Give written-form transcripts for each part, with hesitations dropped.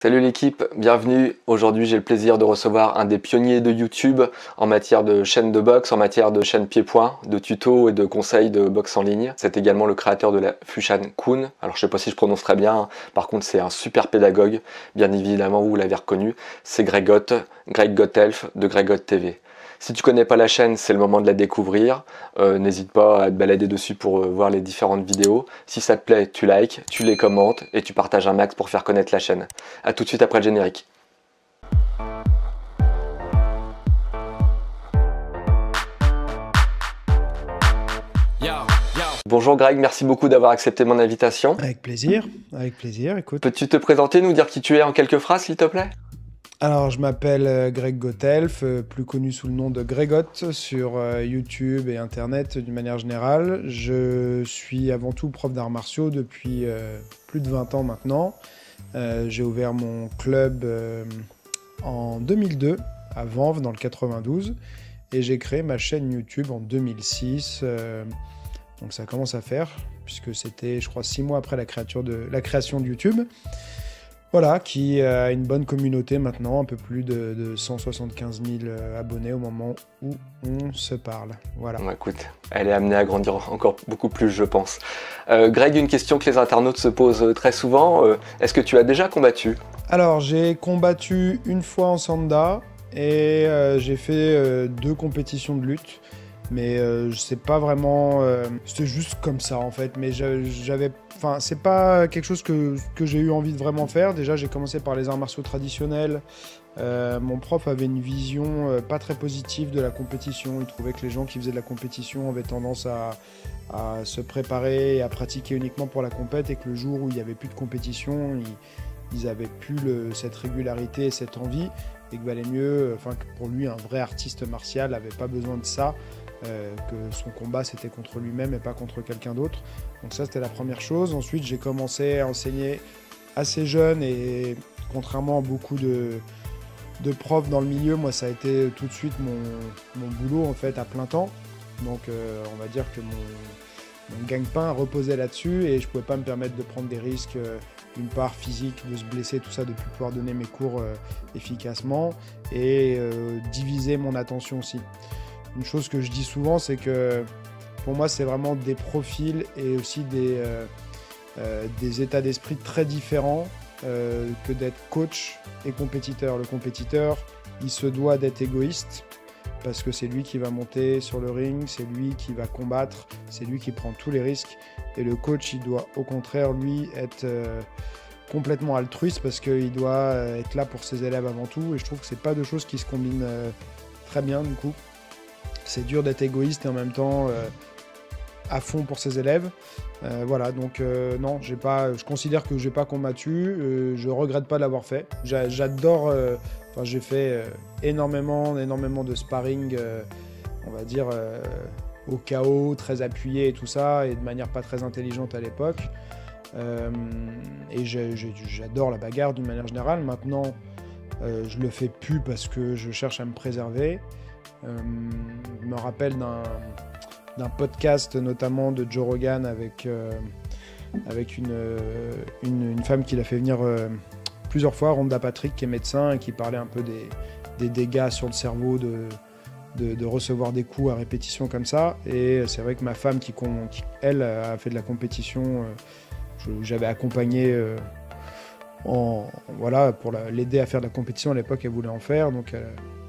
Salut l'équipe, bienvenue. Aujourd'hui j'ai le plaisir de recevoir un des pionniers de YouTube en matière de chaîne de boxe, en matière de chaîne pied-point, de tutos et de conseils de boxe en ligne. C'est également le créateur de la Fushan Kun. Alors je sais pas si je prononce très bien, hein. Par contre c'est un super pédagogue, bien évidemment vous l'avez reconnu. C'est Greg Gottelf de Greg Got TV. Si tu connais pas la chaîne, c'est le moment de la découvrir. N'hésite pas à te balader dessus pour voir les différentes vidéos. Si ça te plaît, tu likes, tu les commentes et tu partages un max pour faire connaître la chaîne. A tout de suite après le générique. Bonjour Greg, merci beaucoup d'avoir accepté mon invitation. Avec plaisir, écoute. Peux-tu te présenter, nous dire qui tu es en quelques phrases s'il te plaît? Alors, je m'appelle Greg Gottelf, plus connu sous le nom de Gregot sur YouTube et Internet d'une manière générale. Je suis avant tout prof d'arts martiaux depuis plus de 20 ans maintenant. J'ai ouvert mon club en 2002 à Vanves dans le 92 et j'ai créé ma chaîne YouTube en 2006. Donc ça commence à faire puisque c'était, je crois, 6 mois après la création de YouTube. Voilà, qui a une bonne communauté maintenant, un peu plus de 175 000 abonnés au moment où on se parle. Voilà. Bon, écoute, elle est amenée à grandir encore beaucoup plus, je pense. Greg, une question que les internautes se posent très souvent. Est-ce que tu as déjà combattu? Alors, j'ai combattu une fois en Sanda et j'ai fait 2 compétitions de lutte. Mais je sais pas vraiment, c'était juste comme ça en fait, mais c'est pas quelque chose que j'ai eu envie de vraiment faire. Déjà j'ai commencé par les arts martiaux traditionnels, mon prof avait une vision pas très positive de la compétition, il trouvait que les gens qui faisaient de la compétition avaient tendance à se préparer et à pratiquer uniquement pour la compète et que le jour où il n'y avait plus de compétition, ils avaient plus cette régularité et cette envie et que valait mieux, que pour lui un vrai artiste martial n'avait pas besoin de ça. Que son combat c'était contre lui-même et pas contre quelqu'un d'autre. Donc ça c'était la première chose. Ensuite j'ai commencé à enseigner assez jeune et contrairement à beaucoup de profs dans le milieu, moi ça a été tout de suite mon boulot en fait à plein temps. Donc on va dire que mon gagne-pain reposait là-dessus et je pouvais pas me permettre de prendre des risques d'une part physique, de se blesser, tout ça, de plus pouvoir donner mes cours efficacement et diviser mon attention aussi. Une chose que je dis souvent, c'est que pour moi, c'est vraiment des profils et aussi des états d'esprit très différents que d'être coach et compétiteur. Le compétiteur, il se doit d'être égoïste parce que c'est lui qui va monter sur le ring, c'est lui qui va combattre, c'est lui qui prend tous les risques. Et le coach, il doit au contraire, lui, être complètement altruiste parce qu'il doit être là pour ses élèves avant tout. Et je trouve que c'est pas deux choses qui se combinent très bien du coup. C'est dur d'être égoïste et en même temps à fond pour ses élèves. Voilà, donc non, je considère que j'ai pas combattu. Je regrette pas de l'avoir fait. J'adore. J'ai fait énormément de sparring, on va dire au KO, très appuyé et tout ça, et de manière pas très intelligente à l'époque. Et j'adore la bagarre d'une manière générale. Maintenant, je le fais plus parce que je cherche à me préserver. Je me rappelle d'un podcast notamment de Joe Rogan avec une femme qui l'a fait venir plusieurs fois, Rhonda Patrick, qui est médecin et qui parlait un peu des dégâts sur le cerveau de recevoir des coups à répétition comme ça. Et c'est vrai que ma femme qui elle a fait de la compétition, j'avais accompagné pour l'aider à faire de la compétition. À l'époque elle voulait en faire, donc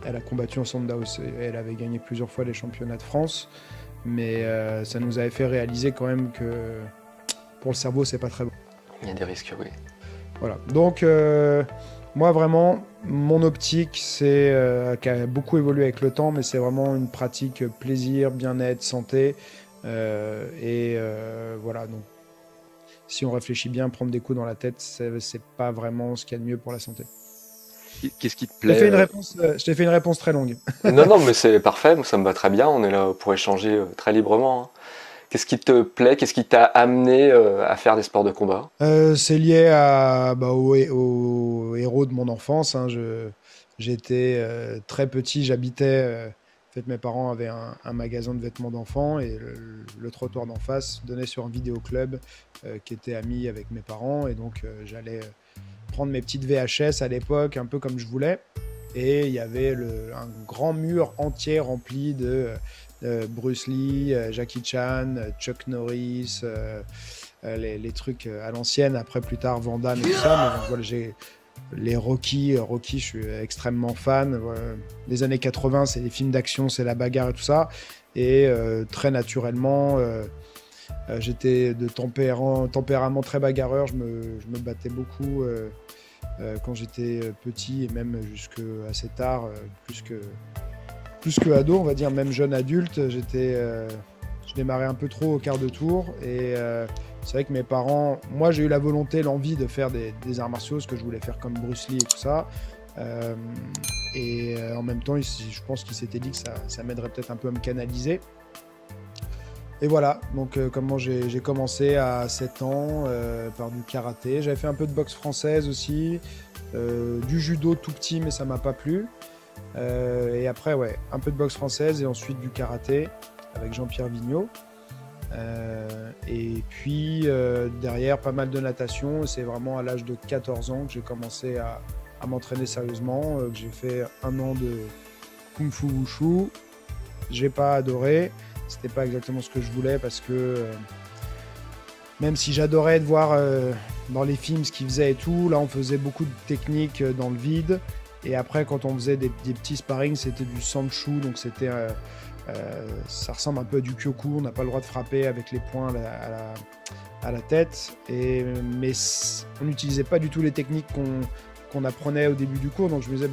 elle a combattu en Sanda aussi. Elle avait gagné plusieurs fois les championnats de France, mais ça nous avait fait réaliser quand même que pour le cerveau, c'est pas très bon. Il y a des risques, oui. Voilà. Donc, moi, vraiment, mon optique, qui a beaucoup évolué avec le temps, mais c'est vraiment une pratique plaisir, bien-être, santé. Voilà. Donc, si on réfléchit bien, prendre des coups dans la tête, c'est pas vraiment ce qu'il y a de mieux pour la santé. Qu'est-ce qui te plaît? Je t'ai fait une réponse très longue. Non, mais c'est parfait, ça me va très bien, on est là pour échanger très librement, hein. Qu'est-ce qui te plaît? Qu'est-ce qui t'a amené à faire des sports de combat? C'est lié au héros de mon enfance, hein. J'étais très petit, j'habitais... en fait, mes parents avaient un magasin de vêtements d'enfants et le trottoir d'en face donnait sur un vidéoclub qui était ami avec mes parents. Et donc, j'allais prendre mes petites VHS à l'époque, un peu comme je voulais. Et il y avait un grand mur entier rempli de Bruce Lee, Jackie Chan, Chuck Norris, les trucs à l'ancienne. Après, plus tard, Van Damme et tout ça. Mais donc, voilà, j'ai les Rocky, je suis extrêmement fan. Les années 80, c'est les films d'action, c'est la bagarre et tout ça. Et très naturellement, j'étais de tempérament très bagarreur. Je me battais beaucoup quand j'étais petit et même jusqu'à assez tard, plus que ado, on va dire, même jeune adulte. Je démarrais un peu trop au quart de tour et c'est vrai que mes parents, moi j'ai eu la volonté, l'envie de faire des arts martiaux, ce que je voulais faire comme Bruce Lee et tout ça. En même temps, je pense qu'ils s'étaient dit que ça m'aiderait peut-être un peu à me canaliser. Et voilà, donc comment j'ai commencé à 7 ans par du karaté. J'avais fait un peu de boxe française aussi, du judo tout petit, mais ça m'a pas plu. Et après, ouais, un peu de boxe française et ensuite du karaté avec Jean-Pierre Vigneault. Et puis derrière, pas mal de natation. C'est vraiment à l'âge de 14 ans que j'ai commencé à m'entraîner sérieusement, que j'ai fait 1 an de Kung Fu Wushu. J'ai pas adoré. C'était pas exactement ce que je voulais parce que même si j'adorais de voir dans les films ce qu'ils faisaient et tout, là on faisait beaucoup de techniques dans le vide. Et après, quand on faisait des petits sparring, c'était du sanchu, donc c'était ça ressemble un peu à du kyoku. On n'a pas le droit de frapper avec les poings à la tête. Mais on n'utilisait pas du tout les techniques qu'on apprenait au début du cours. Donc je me disais,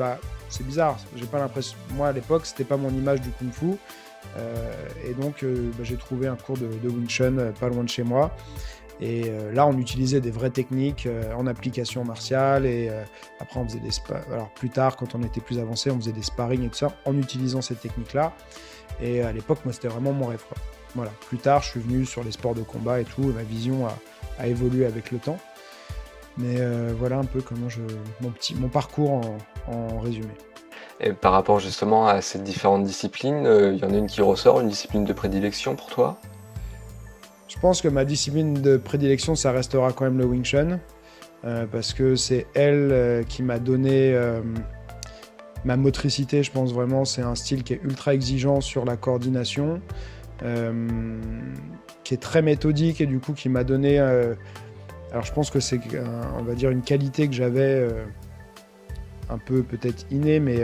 c'est bizarre. J'ai pas l'impression. Moi, à l'époque, c'était pas mon image du kung-fu. Et donc, j'ai trouvé un cours de Wing Chun pas loin de chez moi. Et là, on utilisait des vraies techniques en application martiale. Et après, on faisait alors plus tard, quand on était plus avancé, on faisait des sparring et tout ça en utilisant ces techniques-là. Et à l'époque, moi, c'était vraiment mon rêve, quoi. Voilà. Plus tard, je suis venu sur les sports de combat et tout. Et ma vision a évolué avec le temps. Mais voilà un peu comment mon parcours en résumé. Et par rapport justement à ces différentes disciplines, il y en a une qui ressort, une discipline de prédilection pour toi? Je pense que ma discipline de prédilection, ça restera quand même le Wing Chun, parce que c'est elle qui m'a donné ma motricité, je pense vraiment. C'est un style qui est ultra exigeant sur la coordination, qui est très méthodique et du coup qui m'a donné... alors je pense que c'est, on va dire, une qualité que j'avais un peu peut-être innée, mais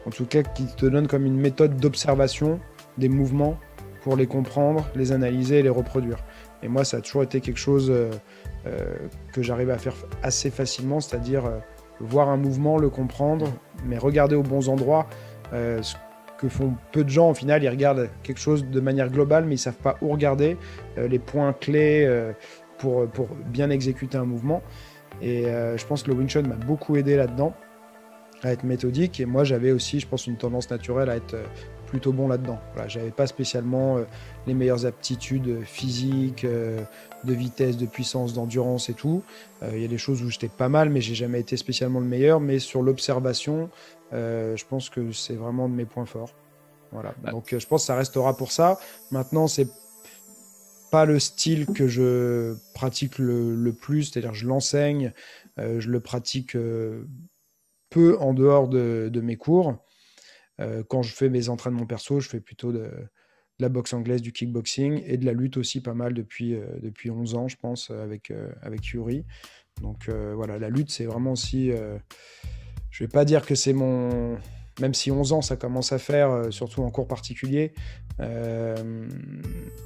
en tout cas qui te donne comme une méthode d'observation des mouvements pour les comprendre, les analyser et les reproduire. Et moi, ça a toujours été quelque chose que j'arrivais à faire assez facilement, c'est-à-dire voir un mouvement, le comprendre, mais regarder aux bons endroits. Ce que font peu de gens, au final, ils regardent quelque chose de manière globale, mais ils ne savent pas où regarder, les points clés pour bien exécuter un mouvement. Et je pense que le Wing Chun m'a beaucoup aidé là-dedans, à être méthodique. Et moi, j'avais aussi, je pense, une tendance naturelle à être plutôt bon là-dedans. Voilà, j'avais pas spécialement les meilleures aptitudes physiques, de vitesse, de puissance, d'endurance et tout. Il y a des choses où j'étais pas mal, mais j'ai jamais été spécialement le meilleur. Mais sur l'observation, je pense que c'est vraiment de mes points forts. Voilà. Donc je pense que ça restera pour ça. Maintenant, c'est pas le style que je pratique le plus, c'est-à-dire je l'enseigne, je le pratique peu en dehors de mes cours. Quand je fais mes entraînements perso, je fais plutôt de la boxe anglaise, du kickboxing et de la lutte aussi pas mal depuis 11 ans, je pense, avec Yuri. Donc voilà, la lutte, c'est vraiment aussi... je vais pas dire que c'est mon... Même si 11 ans, ça commence à faire, surtout en cours particulier.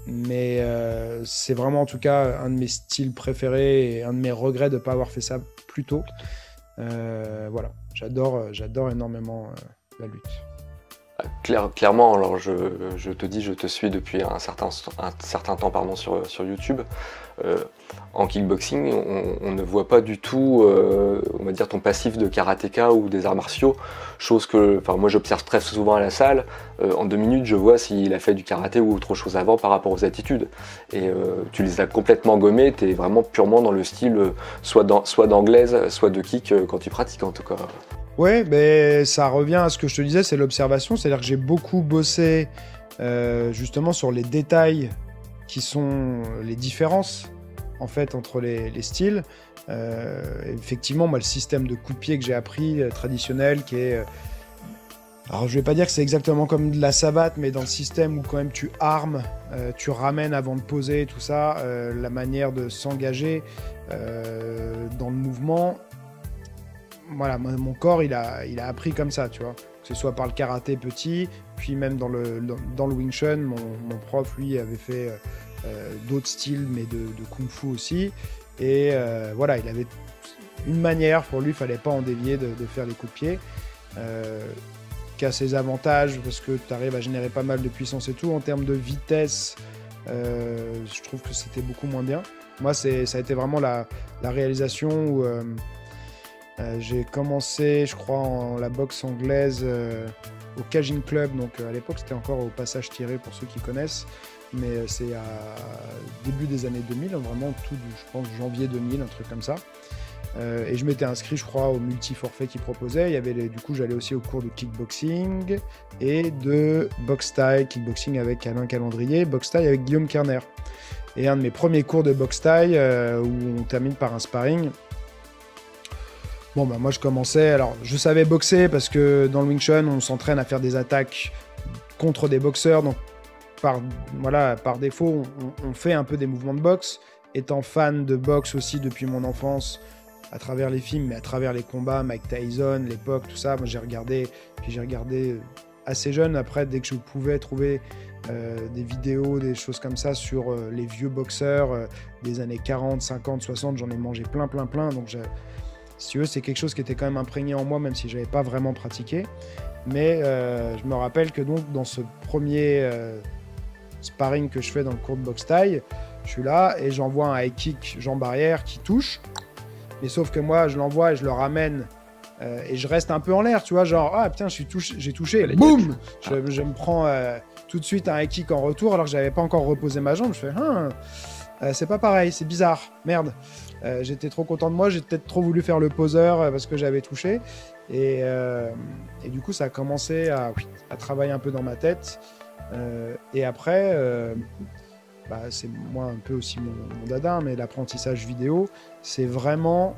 Mais c'est vraiment, en tout cas, un de mes styles préférés et un de mes regrets de ne pas avoir fait ça plus tôt. Voilà, j'adore énormément la lutte. Clairement, alors je te dis, je te suis depuis un certain temps sur YouTube. En kickboxing, on ne voit pas du tout, on va dire, ton passif de karatéka ou des arts martiaux, chose que, moi j'observe très souvent à la salle. En 2 minutes, je vois s'il a fait du karaté ou autre chose avant par rapport aux attitudes. Et tu les as complètement gommées, tu es vraiment purement dans le style soit d'anglaise, soit de kick quand tu pratiques en tout cas. Ouais, mais ça revient à ce que je te disais, c'est l'observation. C'est-à-dire que j'ai beaucoup bossé justement sur les détails qui sont les différences en fait entre les styles. Effectivement, moi, le système de coup de pied que j'ai appris traditionnel, qui est alors je vais pas dire que c'est exactement comme de la savate, mais dans le système où quand même tu armes, tu ramènes avant de poser, tout ça, la manière de s'engager dans le mouvement, voilà, mon corps il a appris comme ça, tu vois, que ce soit par le karaté petit, puis même dans le Wing Chun, mon prof lui avait fait d'autres styles, mais de Kung Fu aussi, et voilà, il avait une manière, pour lui il fallait pas en dévier de faire les coups de pied. Qui a ses avantages parce que tu arrives à générer pas mal de puissance et tout. En termes de vitesse, je trouve que c'était beaucoup moins bien. Moi, ça a été vraiment la réalisation où j'ai commencé, je crois, la boxe anglaise au Cajun Club. Donc à l'époque, c'était encore au passage tiré pour ceux qui connaissent. Mais c'est à début des années 2000, vraiment tout, je pense, janvier 2000, un truc comme ça. Et je m'étais inscrit, je crois, au multi-forfait qu'ils proposaient. Il y avait du coup, j'allais aussi au cours de kickboxing et de boxe thaï, kickboxing avec Alain Calendrier, boxe thaï avec Guillaume Kerner. Et un de mes premiers cours de boxe thaï où on termine par un sparring. Bon, bah moi je commençais. Alors, je savais boxer parce que dans le Wing Chun, on s'entraîne à faire des attaques contre des boxeurs. Donc, par défaut, on fait un peu des mouvements de boxe. Étant fan de boxe aussi depuis mon enfance, à travers les films, mais à travers les combats, Mike Tyson, l'époque, tout ça, moi j'ai regardé assez jeune, après, dès que je pouvais trouver des vidéos, des choses comme ça sur les vieux boxeurs des années 40, 50, 60, j'en ai mangé plein, donc si tu veux, c'est quelque chose qui était quand même imprégné en moi, même si je n'avais pas vraiment pratiqué, mais je me rappelle que donc dans ce premier sparring que je fais dans le cours de boxe thaï, je suis là et j'envoie un high kick jambe arrière qui touche. Mais sauf que moi, je l'envoie et je le ramène et je reste un peu en l'air, tu vois, genre, ah putain, j'ai touché, boum, je me prends tout de suite un high kick en retour alors que j'avais pas encore reposé ma jambe. Je fais, c'est pas pareil, c'est bizarre, merde. J'étais trop content de moi, j'ai peut-être trop voulu faire le poseur parce que j'avais touché. Et du coup, ça a commencé à travailler un peu dans ma tête. Et après, c'est moi un peu aussi mon dada, mais l'apprentissage vidéo, c'est vraiment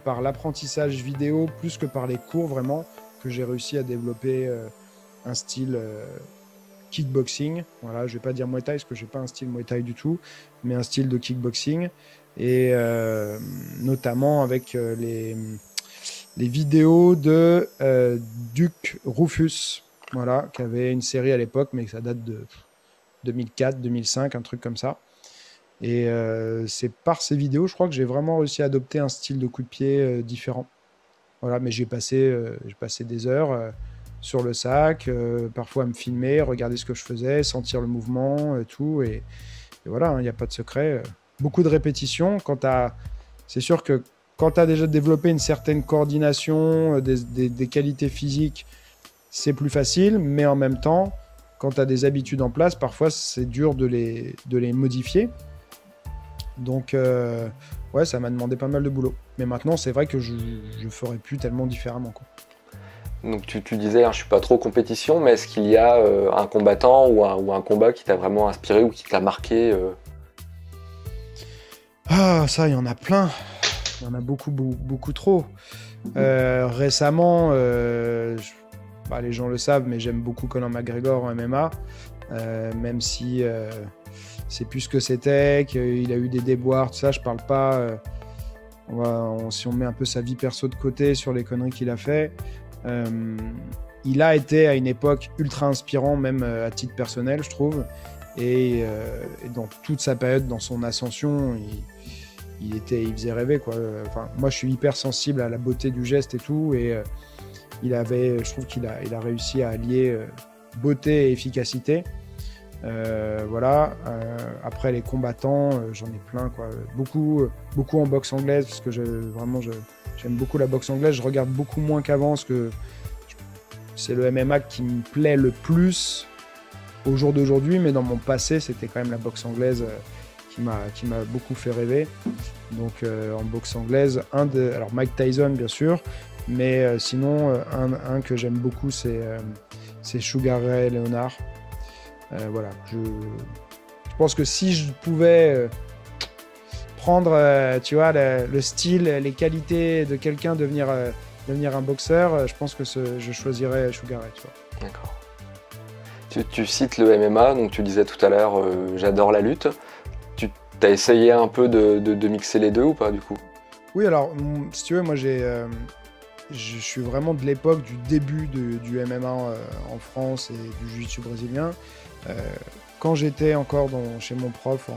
par l'apprentissage vidéo plus que par les cours vraiment que j'ai réussi à développer un style kickboxing. Voilà, je vais pas dire Muay Thai parce que j'ai pas un style Muay Thai du tout, mais un style de kickboxing et notamment avec les vidéos de Duc Rufus, voilà, qui avait une série à l'époque, mais ça date de 2004, 2005, un truc comme ça. Et c'est par ces vidéos, je crois que j'ai vraiment réussi à adopter un style de coup de pied différent. Voilà, mais j'ai passé des heures sur le sac, parfois à me filmer, regarder ce que je faisais, sentir le mouvement et tout. Et voilà, il n'y a pas de secret. Beaucoup de répétitions. C'est sûr que quand tu as déjà développé une certaine coordination, des qualités physiques, c'est plus facile, mais en même temps, quand tu as des habitudes en place, parfois c'est dur de les modifier. Donc, ouais, ça m'a demandé pas mal de boulot. Mais maintenant, c'est vrai que je ferais plus tellement différemment, quoi. Donc tu disais, je suis pas trop compétition, mais est-ce qu'il y a un combattant ou un combat qui t'a vraiment inspiré ou qui t'a marqué Ah, ça, il y en a plein. Il y en a beaucoup trop. Récemment, les gens le savent, mais j'aime beaucoup Conor McGregor en MMA, même si c'est plus ce que c'était, qu'il a eu des déboires, tout ça, je parle pas. Si on met un peu sa vie perso de côté sur les conneries qu'il a fait, il a été à une époque ultra inspirant, même à titre personnel, je trouve. Et dans toute sa période, dans son ascension, il faisait rêver, quoi. Enfin, moi, je suis hyper sensible à la beauté du geste et tout, et je trouve qu'il a réussi à allier beauté et efficacité. Voilà. Après les combattants, j'en ai plein, quoi. Beaucoup en boxe anglaise, parce que j'aime beaucoup la boxe anglaise. Je regarde beaucoup moins qu'avant, parce que c'est le MMA qui me plaît le plus au jour d'aujourd'hui, mais dans mon passé, c'était quand même la boxe anglaise qui m'a beaucoup fait rêver. Donc en boxe anglaise, alors Mike Tyson bien sûr, mais sinon un que j'aime beaucoup, c'est Sugar Ray Leonard. Voilà, je pense que si je pouvais prendre, tu vois, le style, les qualités de quelqu'un devenir un boxeur, je pense que je choisirais Sugar Ray, tu vois. D'accord. Tu cites le MMA, donc tu disais tout à l'heure, j'adore la lutte. Tu as essayé un peu de mixer les deux ou pas du coup? Oui, alors, si tu veux, moi je suis vraiment de l'époque du début du MMA en France et du jiu-jitsu brésilien. Quand j'étais encore chez mon prof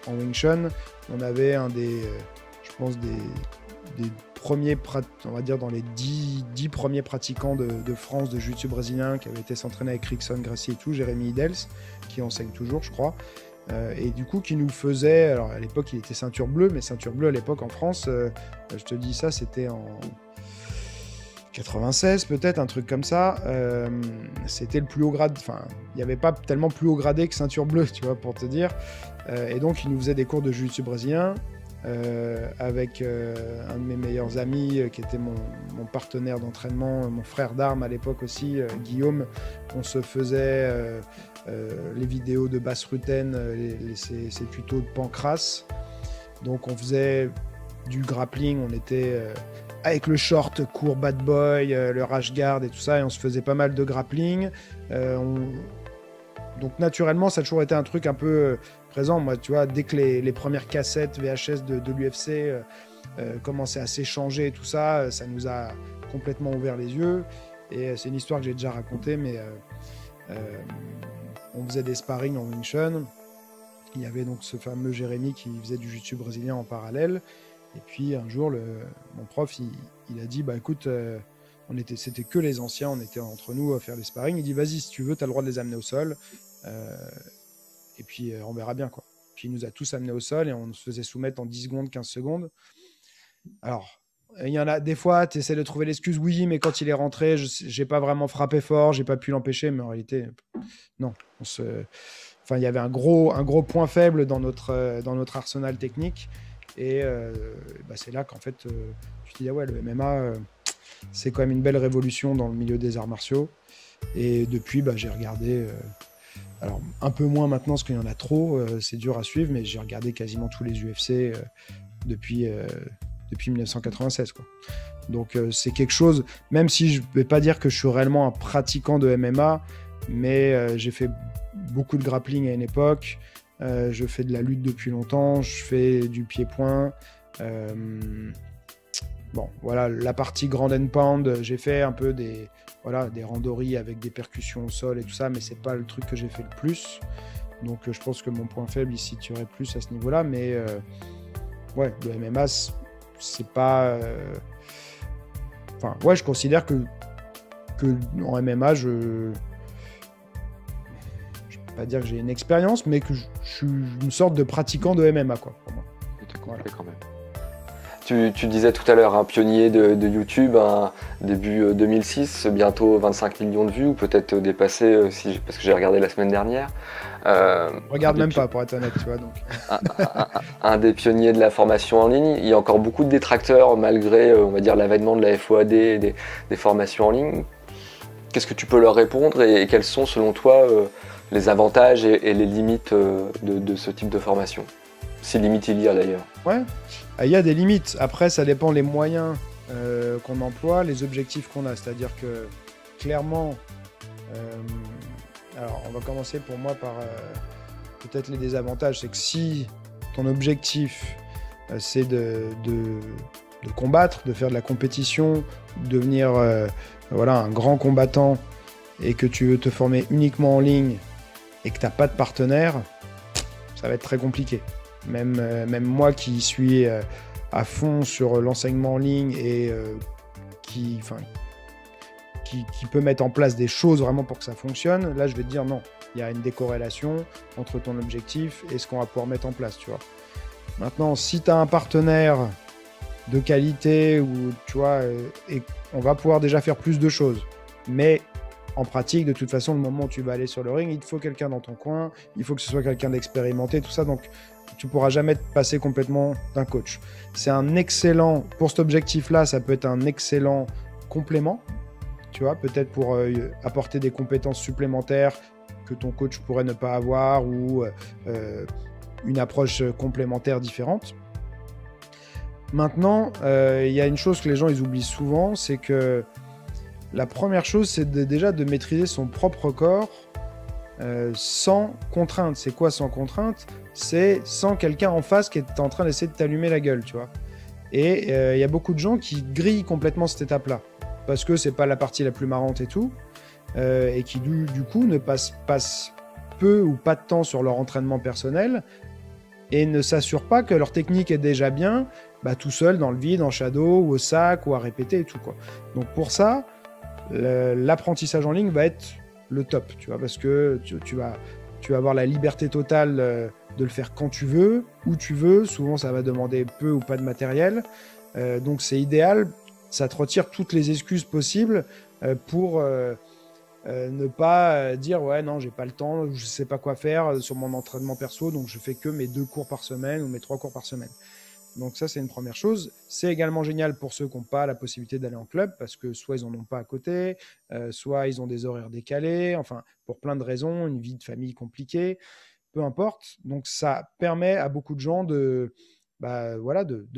en Wing Chun, on avait je pense, des premiers, on va dire dans les 10 premiers pratiquants de France de jiu-jitsu brésilien qui avaient été s'entraîner avec Rickson, Gracie et tout, Jérémy Idels, qui enseigne toujours, je crois. Et du coup, qui nous faisait, alors à l'époque il était ceinture bleue, mais ceinture bleue à l'époque en France, je te dis ça, c'était en 96 peut-être, un truc comme ça. C'était le plus haut grade, enfin, il n'y avait pas tellement plus haut gradé que ceinture bleue, tu vois, pour te dire. Et donc, il nous faisait des cours de jiu-jitsu brésilien avec un de mes meilleurs amis qui était mon partenaire d'entraînement, mon frère d'armes à l'époque aussi, Guillaume. On se faisait les vidéos de Bas Rutten, ses tutos de Pancras. Donc, on faisait du grappling, on était avec le short court bad boy, le rash guard et tout ça, et on se faisait pas mal de grappling. Donc naturellement, ça a toujours été un truc un peu présent. Moi, tu vois, dès que les premières cassettes VHS de l'UFC commençaient à s'échanger et tout ça, ça nous a complètement ouvert les yeux. Et c'est une histoire que j'ai déjà racontée, mais on faisait des sparring en Wing Chun. Il y avait donc ce fameux Jérémy qui faisait du jiu-jitsu brésilien en parallèle. Et puis un jour, mon prof, il a dit, bah écoute, c'était que les anciens, on était entre nous à faire des sparring. Il dit, vas-y, si tu veux, tu as le droit de les amener au sol. Et puis on verra bien, quoi. Puis il nous a tous amenés au sol et on se faisait soumettre en 10 secondes, 15 secondes. Alors, il y en a des fois, tu essaies de trouver l'excuse, oui, mais quand il est rentré, j'ai pas vraiment frappé fort, j'ai pas pu l'empêcher, mais en réalité, non. Enfin, il y avait un gros point faible dans notre arsenal technique. Et bah, c'est là qu'en fait, tu te dis, ah ouais, le MMA, c'est quand même une belle révolution dans le milieu des arts martiaux. Et depuis, bah, j'ai regardé, alors un peu moins maintenant parce qu'il y en a trop, c'est dur à suivre, mais j'ai regardé quasiment tous les UFC depuis 1996, quoi. Donc c'est quelque chose, même si je ne vais pas dire que je suis réellement un pratiquant de MMA, mais j'ai fait beaucoup de grappling à une époque. Je fais de la lutte depuis longtemps, je fais du pied-point. Bon, voilà, la partie ground and pound, j'ai fait un peu des randonnées avec des percussions au sol et tout ça, mais c'est pas le truc que j'ai fait le plus. Donc je pense que mon point faible, il se situerait plus à ce niveau-là. Mais ouais, le MMA, c'est pas... Enfin, ouais, je considère que en MMA, je pas dire que j'ai une expérience, mais que je suis une sorte de pratiquant de MMA, quoi, pour moi. C'était complet quand même. Tu disais tout à l'heure un pionnier de YouTube, début 2006, bientôt 25 millions de vues, ou peut-être dépassé, parce que j'ai regardé la semaine dernière. Regarde même pas, pour être honnête, tu vois. Donc. un des pionniers de la formation en ligne. Il y a encore beaucoup de détracteurs, malgré, on va dire, l'avènement de la FOAD et des formations en ligne. Qu'est-ce que tu peux leur répondre et quels sont, selon toi, les avantages et les limites de ce type de formation? Si limite il y a d'ailleurs. Ouais, il y a des limites. Après, ça dépend les moyens qu'on emploie, les objectifs qu'on a. C'est-à-dire que, clairement, alors on va commencer pour moi par peut-être les désavantages. C'est que si ton objectif, c'est de combattre, de faire de la compétition, de devenir un grand combattant et que tu veux te former uniquement en ligne et que tu n'as pas de partenaire, ça va être très compliqué. Même moi qui suis à fond sur l'enseignement en ligne et qui peut mettre en place des choses vraiment pour que ça fonctionne, là je vais te dire non, il y a une décorrélation entre ton objectif et ce qu'on va pouvoir mettre en place, tu vois. Maintenant, si tu as un partenaire de qualité, ou tu vois, et on va pouvoir déjà faire plus de choses, mais en pratique, de toute façon, le moment où tu vas aller sur le ring, il te faut quelqu'un dans ton coin, il faut que ce soit quelqu'un d'expérimenté, tout ça, donc tu pourras jamais te passer complètement d'un coach. C'est un excellent, pour cet objectif-là, ça peut être un excellent complément, tu vois, peut-être pour apporter des compétences supplémentaires que ton coach pourrait ne pas avoir, ou une approche complémentaire différente. Maintenant, il y a une chose que les gens ils oublient souvent, c'est que la première chose, c'est déjà de maîtriser son propre corps sans contrainte. C'est quoi sans contrainte? C'est sans quelqu'un en face qui est en train d'essayer de t'allumer la gueule, tu vois. Et il y a beaucoup de gens qui grillent complètement cette étape-là, parce que c'est pas la partie la plus marrante et tout, et qui du coup ne passent peu ou pas de temps sur leur entraînement personnel, et ne s'assurent pas que leur technique est déjà bien, tout seul dans le vide, en shadow, ou au sac, ou à répéter et tout, quoi. Donc pour ça, l'apprentissage en ligne va être le top, tu vois, parce que tu vas avoir la liberté totale de le faire quand tu veux, où tu veux. Souvent, ça va demander peu ou pas de matériel. Donc c'est idéal, ça te retire toutes les excuses possibles pour ne pas dire ouais non j'ai pas le temps, je sais pas quoi faire sur mon entraînement perso, donc je fais que mes 2 cours par semaine ou mes 3 cours par semaine. Donc ça c'est une première chose. C'est également génial pour ceux qui n'ont pas la possibilité d'aller en club, parce que soit ils en ont pas à côté, soit ils ont des horaires décalés, enfin pour plein de raisons, une vie de famille compliquée, peu importe. Donc ça permet à beaucoup de gens de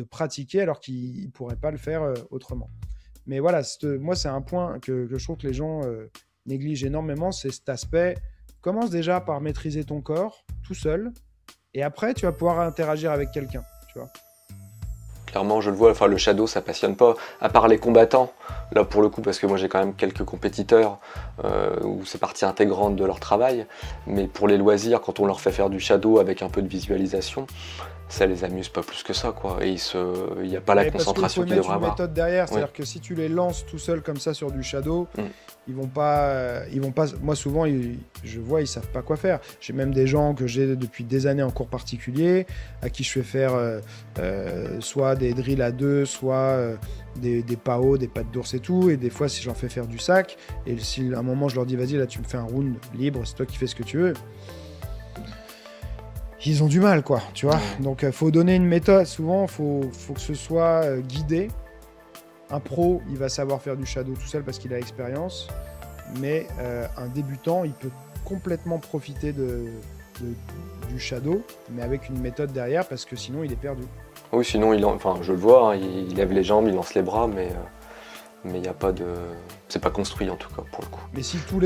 pratiquer alors qu'ils ne pourraient pas le faire autrement. Mais voilà, moi c'est un point que je trouve que les gens néglige énormément, c'est cet aspect. Commence déjà par maîtriser ton corps tout seul, et après tu vas pouvoir interagir avec quelqu'un, tu vois. Clairement, je le vois, enfin le shadow ça passionne pas, à part les combattants, là pour le coup, parce que moi j'ai quand même quelques compétiteurs où c'est partie intégrante de leur travail, mais pour les loisirs, quand on leur fait faire du shadow avec un peu de visualisation, ça les amuse pas plus que ça, quoi, et il n'y a pas la concentration qu'ils devraient avoir. Il faut mettre une méthode derrière, c'est-à-dire que si tu les lances tout seul comme ça sur du shadow, ils vont pas, moi souvent, je vois, ils savent pas quoi faire. J'ai même des gens que j'ai depuis des années en cours particulier, à qui je fais faire soit des drills à 2, soit des PAO, des pattes d'ours et tout, et des fois si j'en fais faire du sac, et si à un moment je leur dis vas-y là tu me fais un round libre, c'est toi qui fais ce que tu veux, ils ont du mal, quoi, tu vois. Donc faut donner une méthode, souvent faut que ce soit guidé. Un pro, il va savoir faire du shadow tout seul parce qu'il a l'expérience, mais un débutant, il peut complètement profiter du shadow, mais avec une méthode derrière, parce que sinon il est perdu. Oui, sinon, je le vois, hein, il lève les jambes, il lance les bras, mais il n'y a pas de... C'est pas construit en tout cas, pour le coup. Mais si tous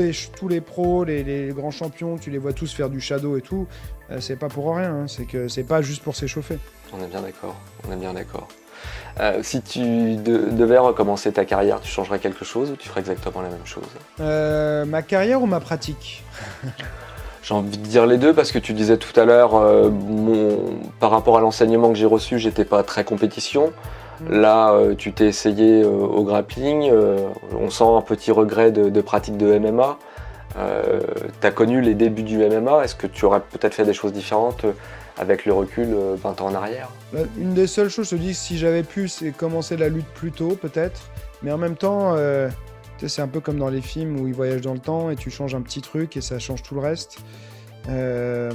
les pros, les grands champions, tu les vois tous faire du shadow et tout, c'est pas pour rien, hein, c'est que c'est pas juste pour s'échauffer. On est bien d'accord, on est bien d'accord. Si tu devais recommencer ta carrière, tu changerais quelque chose ou tu ferais exactement la même chose? Ma carrière ou ma pratique? J'ai envie de dire les deux, parce que tu disais tout à l'heure, par rapport à l'enseignement que j'ai reçu, j'étais pas très compétition. Là, tu t'es essayé au grappling, on sent un petit regret de pratique de MMA. Tu as connu les débuts du MMA, est-ce que tu aurais peut-être fait des choses différentes avec le recul 20 ans en arrière? Une des seules choses, je te dis, si j'avais pu, c'est commencer la lutte plus tôt, peut-être. Mais en même temps, c'est un peu comme dans les films où ils voyagent dans le temps et tu changes un petit truc et ça change tout le reste. Je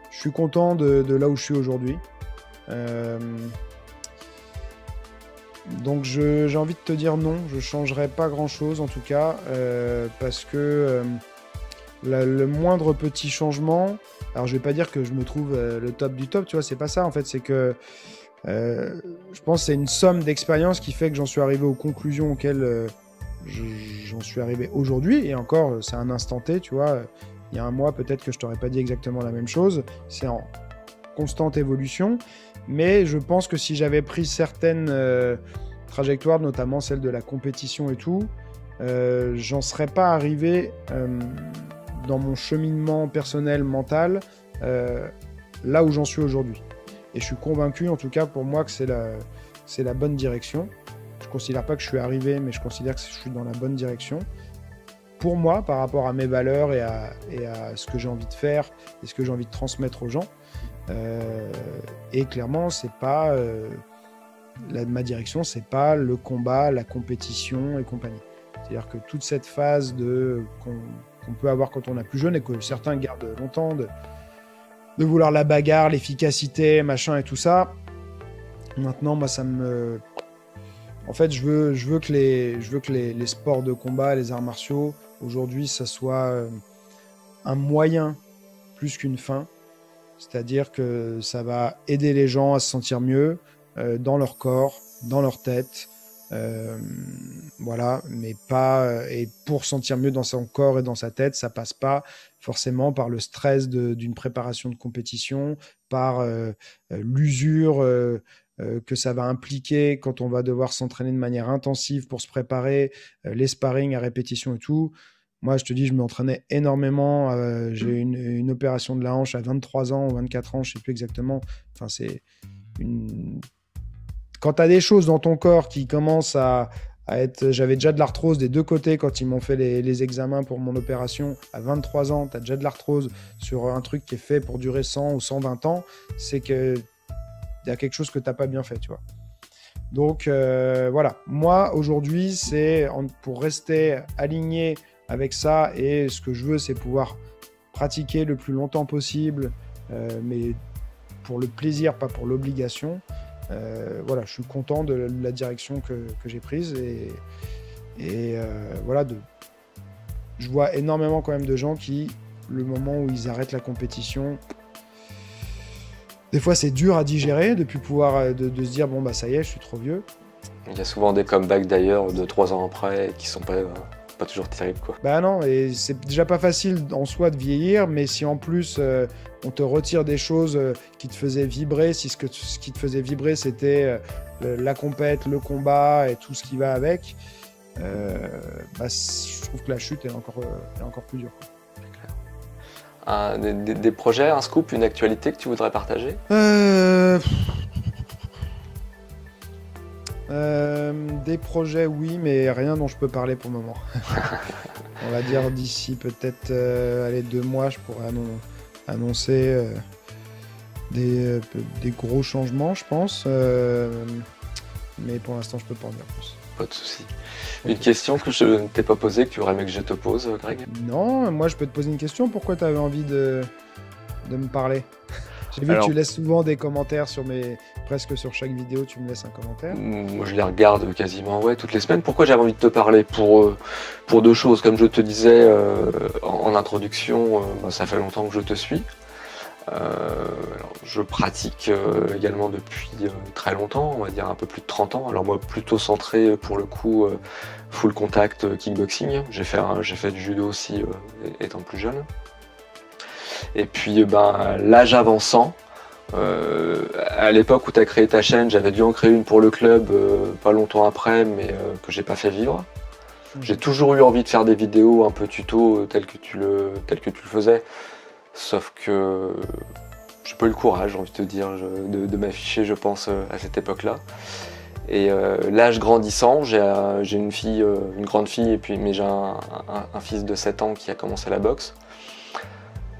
suis content de là où je suis aujourd'hui. Donc j'ai envie de te dire non, je changerai pas grand-chose en tout cas, parce que le moindre petit changement, alors je vais pas dire que je me trouve le top du top, tu vois, c'est pas ça en fait, c'est que je pense que c'est une somme d'expériences qui fait que j'en suis arrivé aux conclusions auxquelles j'en suis arrivé aujourd'hui, et encore c'est un instant T, tu vois, il y a un mois peut-être que je t'aurais pas dit exactement la même chose, c'est en constante évolution, mais je pense que si j'avais pris certaines trajectoires, notamment celle de la compétition et tout, j'en serais pas arrivé dans mon cheminement personnel, mental, là où j'en suis aujourd'hui. Et je suis convaincu, en tout cas pour moi, que c'est la bonne direction. Je considère pas que je suis arrivé, mais je considère que je suis dans la bonne direction. Pour moi, par rapport à mes valeurs et à ce que j'ai envie de faire et ce que j'ai envie de transmettre aux gens. Et clairement, c'est pas ma direction, c'est pas le combat, la compétition et compagnie. C'est-à-dire que toute cette phase qu'on peut avoir quand on est plus jeune et que certains gardent longtemps, de vouloir la bagarre, l'efficacité, machin et tout ça. Maintenant, moi, ça me... En fait, je veux que les sports de combat, les arts martiaux, aujourd'hui, ça soit un moyen plus qu'une fin. C'est-à-dire que ça va aider les gens à se sentir mieux, dans leur corps, dans leur tête. Voilà, mais pas. Et pour sentir mieux dans son corps et dans sa tête, ça passe pas forcément par le stress d'une préparation de compétition, par l'usure que ça va impliquer quand on va devoir s'entraîner de manière intensive pour se préparer, les sparring à répétition et tout. Moi, je te dis, je m'entraînais énormément. J'ai eu une opération de la hanche à 23 ans ou 24 ans, je sais plus exactement. Enfin, c'est une... Quand tu as des choses dans ton corps qui commencent à être... J'avais déjà de l'arthrose des deux côtés quand ils m'ont fait les examens pour mon opération. À 23 ans, tu as déjà de l'arthrose sur un truc qui est fait pour durer 100 ou 120 ans. C'est qu'il y a quelque chose que tu n'as pas bien fait, tu vois. Donc, voilà. Moi, aujourd'hui, c'est pour rester aligné avec ça, et ce que je veux, c'est pouvoir pratiquer le plus longtemps possible, mais pour le plaisir, pas pour l'obligation. Voilà, je suis content de la direction que j'ai prise, et voilà, je vois énormément quand même de gens qui, le moment où ils arrêtent la compétition, des fois c'est dur à digérer, de plus pouvoir de se dire bon bah ça y est, je suis trop vieux. Il y a souvent des comebacks d'ailleurs de 3 ans après qui sont pas toujours terribles, quoi. Bah non, et c'est déjà pas facile en soi de vieillir, mais si en plus on te retire des choses qui te faisaient vibrer, si ce qui te faisait vibrer c'était la compète, le combat et tout ce qui va avec, bah, je trouve que la chute est encore plus dure, quoi. Des projets, un scoop, une actualité que tu voudrais partager? Des projets, oui, mais rien dont je peux parler pour le moment. On va dire d'ici peut-être 2 mois, je pourrais annoncer des gros changements, je pense. Mais pour l'instant, je peux pas en dire plus. Pas de souci. Une question que je ne t'ai pas posée, que tu aurais aimé que je te pose, Greg? Non, moi je peux te poser une question. Pourquoi tu avais envie de me parler? J'ai vu que tu laisses souvent des commentaires presque sur chaque vidéo, tu me laisses un commentaire. Moi, je les regarde quasiment toutes les semaines. Pourquoi j'avais envie de te parler? Pour deux choses. Comme je te disais en introduction, ça fait longtemps que je te suis. Alors, je pratique également depuis très longtemps, on va dire un peu plus de 30 ans. Alors moi, plutôt centré pour le coup full contact kickboxing. J'ai fait du judo aussi étant plus jeune. Et puis l'âge avançant, à l'époque où tu as créé ta chaîne, j'avais dû en créer une pour le club pas longtemps après, mais que j'ai pas fait vivre. J'ai toujours eu envie de faire des vidéos un peu tuto telles que tu le faisais, sauf que j'ai pas eu le courage, j'ai envie de te dire, de m'afficher, je pense, à cette époque-là. Et l'âge grandissant, j'ai une fille, une grande fille, mais j'ai un fils de 7 ans qui a commencé la boxe.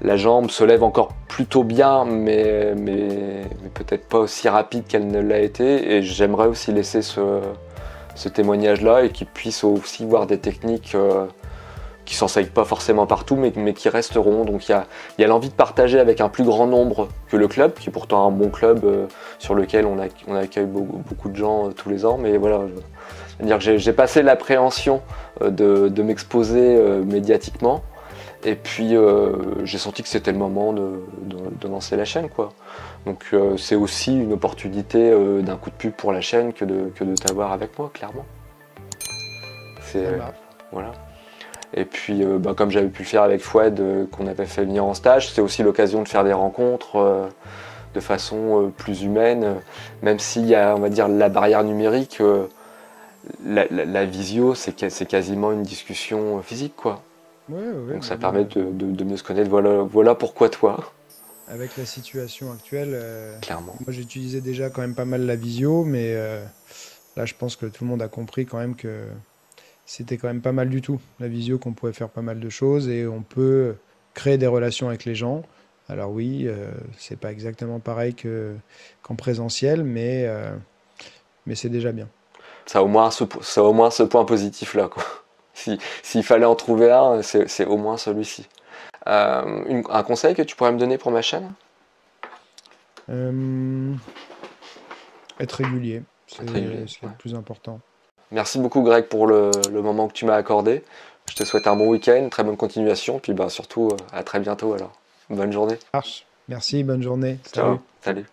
La jambe se lève encore plutôt bien, mais peut-être pas aussi rapide qu'elle ne l'a été. Et j'aimerais aussi laisser ce témoignage-là et qu'il puisse aussi voir des techniques qui s'enseignent pas forcément partout, mais qui resteront. Donc il y a l'envie de partager avec un plus grand nombre que le club, qui est pourtant un bon club sur lequel on accueille beaucoup de gens tous les ans. Mais voilà, j'ai passé l'appréhension de m'exposer médiatiquement. Et puis j'ai senti que c'était le moment de lancer la chaîne, quoi. Donc c'est aussi une opportunité d'un coup de pub pour la chaîne que de t'avoir avec moi, clairement. Voilà. Et puis comme j'avais pu le faire avec Fouad, qu'on avait fait venir en stage, c'est aussi l'occasion de faire des rencontres de façon plus humaine, même s'il y a, on va dire, la barrière numérique, la visio, c'est quasiment une discussion physique, quoi. Ouais, donc ça permet de mieux se connaître. Voilà pourquoi toi. Avec la situation actuelle, clairement. Moi j'utilisais déjà quand même pas mal la visio, mais là je pense que tout le monde a compris quand même que c'était quand même pas mal du tout. La visio, qu'on pouvait faire pas mal de choses et on peut créer des relations avec les gens. Alors oui, c'est pas exactement pareil qu'en présentiel, mais c'est déjà bien. Ça a au moins ce point positif là, quoi. S'il fallait en trouver un, c'est au moins celui-ci. Un conseil que tu pourrais me donner pour ma chaîne? Être régulier, c'est le plus important. Merci beaucoup Greg pour le moment que tu m'as accordé. Je te souhaite un bon week-end, très bonne continuation, puis surtout à très bientôt alors. Bonne journée. Merci, bonne journée. Ciao, salut.